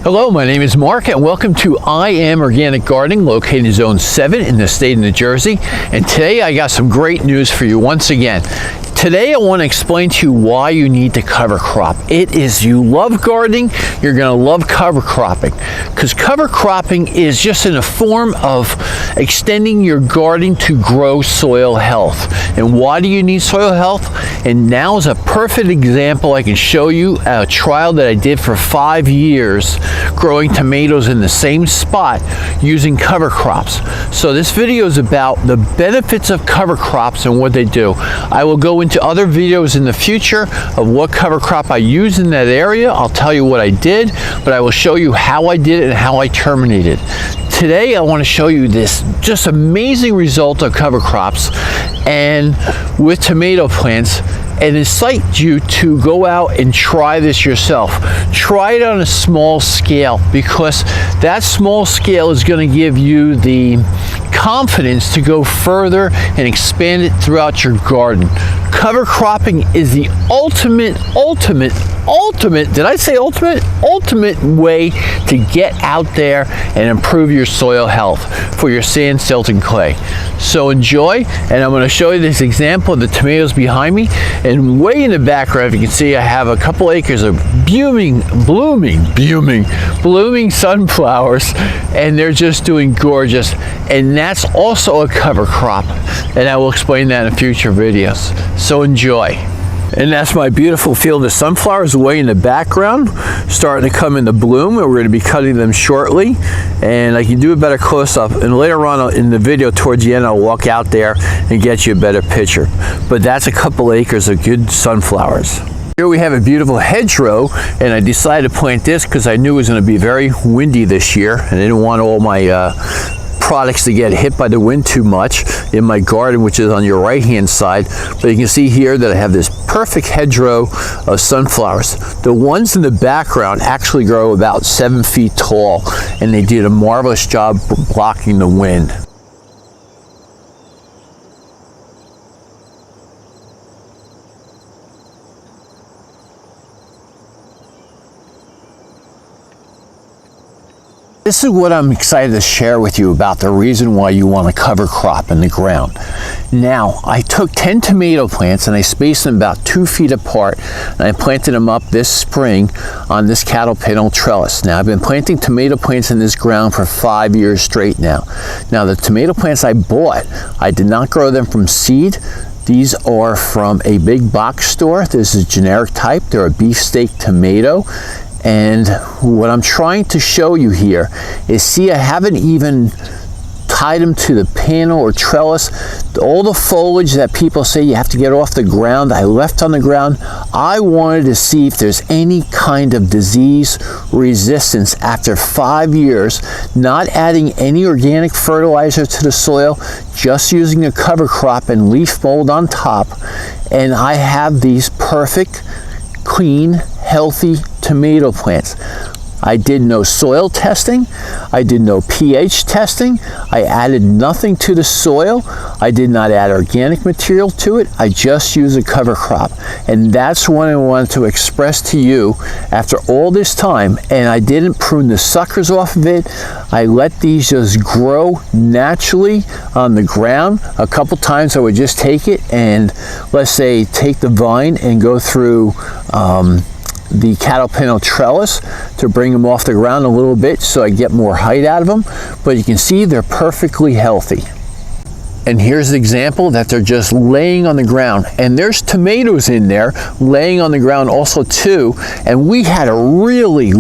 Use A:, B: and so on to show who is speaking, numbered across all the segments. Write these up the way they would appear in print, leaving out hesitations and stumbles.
A: Hello, my name is Mark and welcome to I Am Organic Gardening, located in Zone 7 in the state of New Jersey. And today I got some great news for you once again. Today I want to explain to you why you need to cover crop. It is, you love gardening, you're going to love cover cropping, because cover cropping is just in a form of extending your garden to grow soil health. And why do you need soil health? And now is a perfect example. I can show you a trial that I did for 5 years growing tomatoes in the same spot using cover crops. So this video is about the benefits of cover crops and what they do. I will go into other videos in the future of what cover crop I use in that area. I'll tell you what I did, but I will show you how I did it and how I terminated. Today I want to show you this just amazing result of cover crops and with tomato plants, and incite you to go out and try this yourself. Try it on a small scale, because that small scale is going to give you the confidence to go further and expand it throughout your garden. Cover cropping is the ultimate, did I say ultimate? Ultimate way to get out there and improve your soil health for your sand, silt, and clay. So enjoy, and I'm going to show you this example of the tomatoes behind me. And way in the background, you can see I have a couple acres of blooming sunflowers, and they're just doing gorgeous. And that's also a cover crop, and I will explain that in future videos. So enjoy. And that's my beautiful field of sunflowers way in the background, starting to come into bloom, and we're going to be cutting them shortly. And I can do a better close-up, and later on in the video towards the end I'll walk out there and get you a better picture. But that's a couple acres of good sunflowers. Here we have a beautiful hedgerow, and I decided to plant this because I knew it was going to be very windy this year, and I didn't want all my products to get hit by the wind too much in my garden, which is on your right hand side. But you can see here that I have this perfect hedgerow of sunflowers. The ones in the background actually grow about 7 feet tall, and they did a marvelous job blocking the wind. This is what I'm excited to share with you about the reason why you want to cover crop in the ground. Now, I took 10 tomato plants and I spaced them about 2 feet apart, and I planted them up this spring on this cattle panel trellis. Now, I've been planting tomato plants in this ground for 5 years straight now. Now, the tomato plants I bought, I did not grow them from seed. These are from a big box store. This is generic type. They're a beefsteak tomato. And what I'm trying to show you here is, see, I haven't even tied them to the panel or trellis. All the foliage that people say you have to get off the ground, I left on the ground. I wanted to see if there's any kind of disease resistance after 5 years, not adding any organic fertilizer to the soil, just using a cover crop and leaf mold on top. And I have these perfect, clean, healthy tomato plants. I did no soil testing. I did no pH testing. I added nothing to the soil. I did not add organic material to it. I just used a cover crop. And that's what I wanted to express to you after all this time. And I didn't prune the suckers off of it. I let these just grow naturally on the ground. A couple times I would just take it and, let's say, take the vine and go through the cattle panel trellis to bring them off the ground a little bit so I get more height out of them. But you can see they're perfectly healthy. And here's the example that they're just laying on the ground. And there's tomatoes in there laying on the ground also too. And we had a really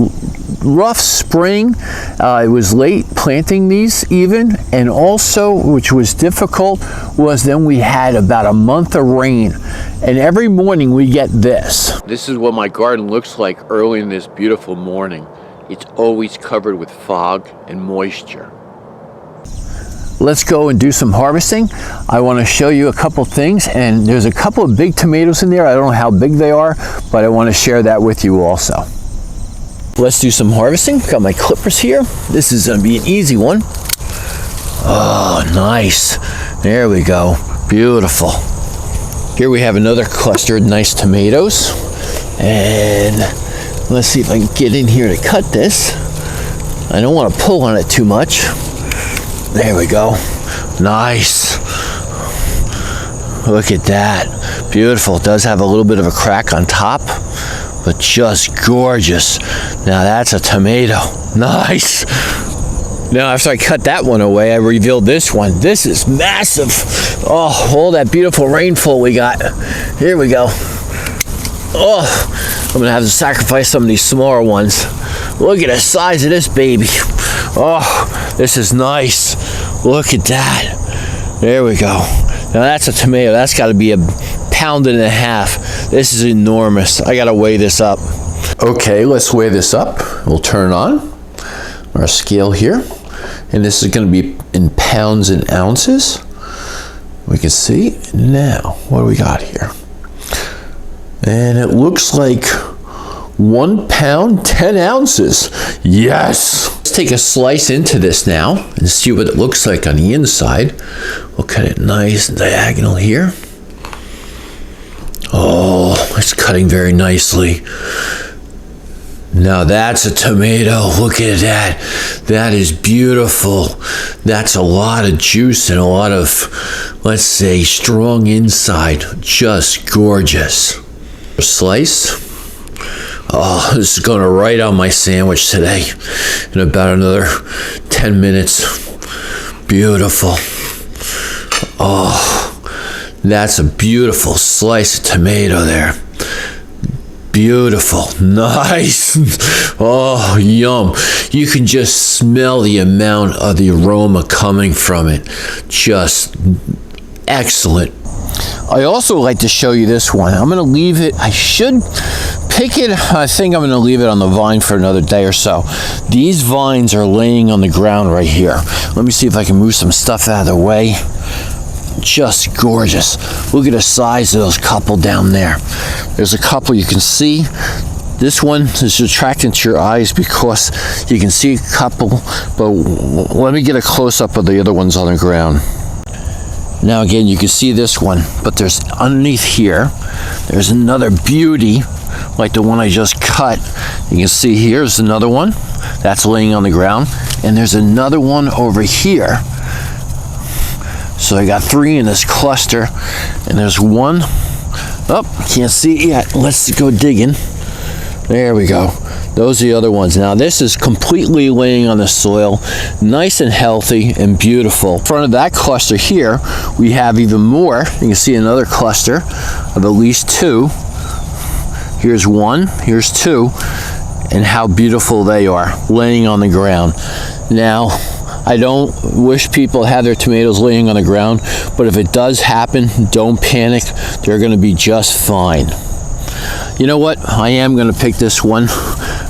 A: rough spring. It was late planting these even. And also, which was difficult, was then we had about a month of rain. And every morning we get this. This is what my garden looks like early in this beautiful morning. It's always covered with fog and moisture. Let's go and do some harvesting. I want to show you a couple things, and there's a couple of big tomatoes in there. I don't know how big they are, but I want to share that with you also. Let's do some harvesting. Got my clippers here. This is going to be an easy one. Oh, nice. There we go. Beautiful. Here we have another cluster of nice tomatoes. And let's see if I can get in here to cut this. I don't want to pull on it too much. There we go. Nice. Look at that. Beautiful. It does have a little bit of a crack on top, but just gorgeous. Now that's a tomato. Nice. Now after I cut that one away, I revealed this one. This is massive. Oh, all that beautiful rainfall we got. Here we go. Oh, I'm gonna have to sacrifice some of these smaller ones. Look at the size of this baby. Oh, this is nice. Look at that. There we go. Now that's a tomato. That's got to be 1.5 pounds. This is enormous. I got to weigh this up. Okay, let's weigh this up. We'll turn on our scale here. And this is going to be in pounds and ounces. We can see. Now, what do we got here? And it looks like 1 pound, 10 ounces. Yes. Let's take a slice into this now and see what it looks like on the inside. We'll cut it nice and diagonal here. Oh, it's cutting very nicely. Now that's a tomato. Look at that. That is beautiful. That's a lot of juice and a lot of, let's say, strong inside. Just gorgeous. Slice. Oh, this is going right on my sandwich today in about another 10 minutes. Beautiful. Oh, that's a beautiful slice of tomato there. Beautiful. Nice. Oh, yum. You can just smell the amount of the aroma coming from it. Just excellent. I also like to show you this one. I'm going to leave it. I should pick it. I think I'm going to leave it on the vine for another day or so. These vines are laying on the ground right here. Let me see if I can move some stuff out of the way. Just gorgeous. Look at the size of those couple down there. There's a couple you can see. This one is attracting to your eyes because you can see a couple, but let me get a close-up of the other ones on the ground. Now again, you can see this one, but there's underneath here, there's another beauty like the one I just cut. You can see here's another one that's laying on the ground, and there's another one over here. So I got 3 in this cluster, and there's one. Oh, can't see it yet. Let's go digging. There we go. Those are the other ones. Now this is completely laying on the soil, nice and healthy and beautiful. In front of that cluster here, we have even more. You can see another cluster of at least 2. Here's 1, here's 2, and how beautiful they are laying on the ground. Now, I don't wish people had their tomatoes laying on the ground, but if it does happen, don't panic. They're going to be just fine. You know what? I am going to pick this one.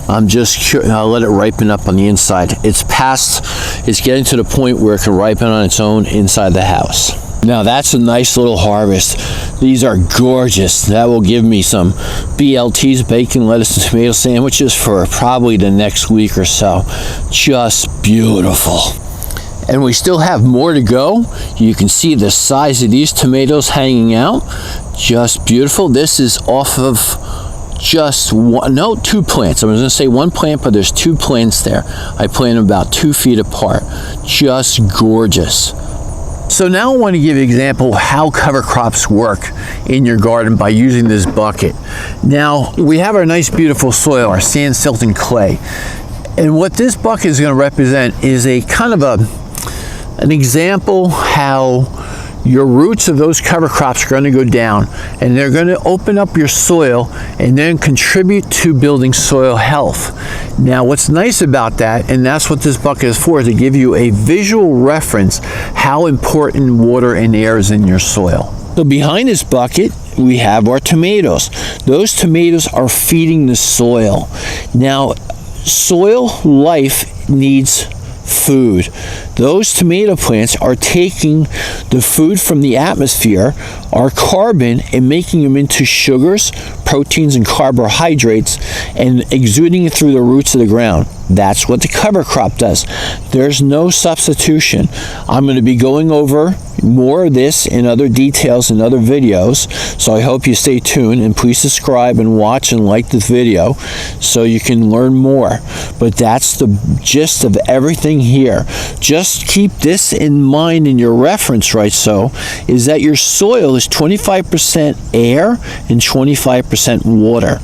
A: I'll let it ripen up on the inside. It's getting to the point where it can ripen on its own inside the house. Now that's a nice little harvest. These are gorgeous. That will give me some BLTs, bacon, lettuce, and tomato sandwiches for probably the next week or so. Just beautiful. And we still have more to go. You can see the size of these tomatoes hanging out. Just beautiful. This is off of just 2 plants. I was going to say 1 plant, but there's 2 plants there. I planted them about 2 feet apart. Just gorgeous. So now I want to give you an example of how cover crops work in your garden by using this bucket. Now we have our nice beautiful soil, our sand, silt, and clay. And what this bucket is going to represent is a kind of an example how your roots of those cover crops are going to go down, and they're going to open up your soil and then contribute to building soil health. Now what's nice about that, and that's what this bucket is for, is to give you a visual reference how important water and air is in your soil. So behind this bucket we have our tomatoes. Those tomatoes are feeding the soil. Now soil life needs food. Those tomato plants are taking the food from the atmosphere, our carbon, and making them into sugars, proteins and carbohydrates and exuding it through the roots of the ground. That's what the cover crop does. There's no substitution. I'm going to be going over more of this in other details in other videos, so I hope you stay tuned, and please subscribe and watch and like this video so you can learn more. But that's the gist of everything here. Just keep this in mind in your reference, right? So is that your soil is 25% air and 25% water.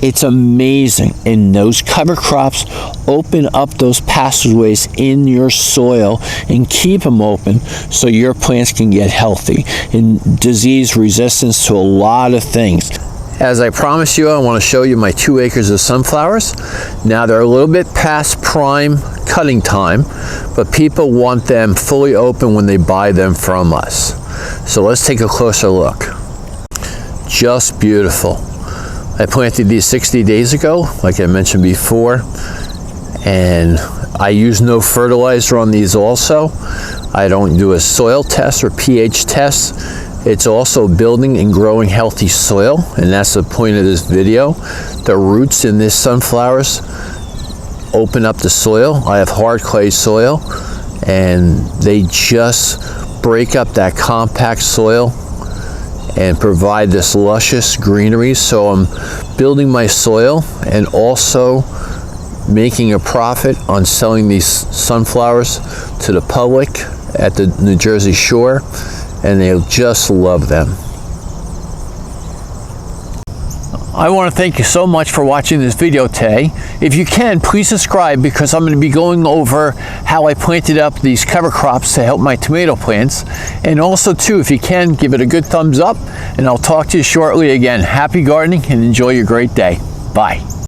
A: It's amazing, and those cover crops open up those passageways in your soil and keep them open so your plants can get healthy and disease resistance to a lot of things. As I promised you, I want to show you my 2 acres of sunflowers. Now they're a little bit past prime cutting time, but people want them fully open when they buy them from us. So let's take a closer look. Just beautiful. I planted these 60 days ago, like I mentioned before, and I use no fertilizer on these also. I don't do a soil test or pH test. It's also building and growing healthy soil, and that's the point of this video. The roots in this sunflowers open up the soil. I have hard clay soil, and they just break up that compact soil and provide this luscious greenery. So I'm building my soil and also making a profit on selling these sunflowers to the public at the New Jersey shore, and they'll just love them. I want to thank you so much for watching this video today. If you can, please subscribe, because I'm going to be going over how I planted up these cover crops to help my tomato plants. And also too, if you can, give it a good thumbs up, and I'll talk to you shortly again. Happy gardening and enjoy your great day. Bye.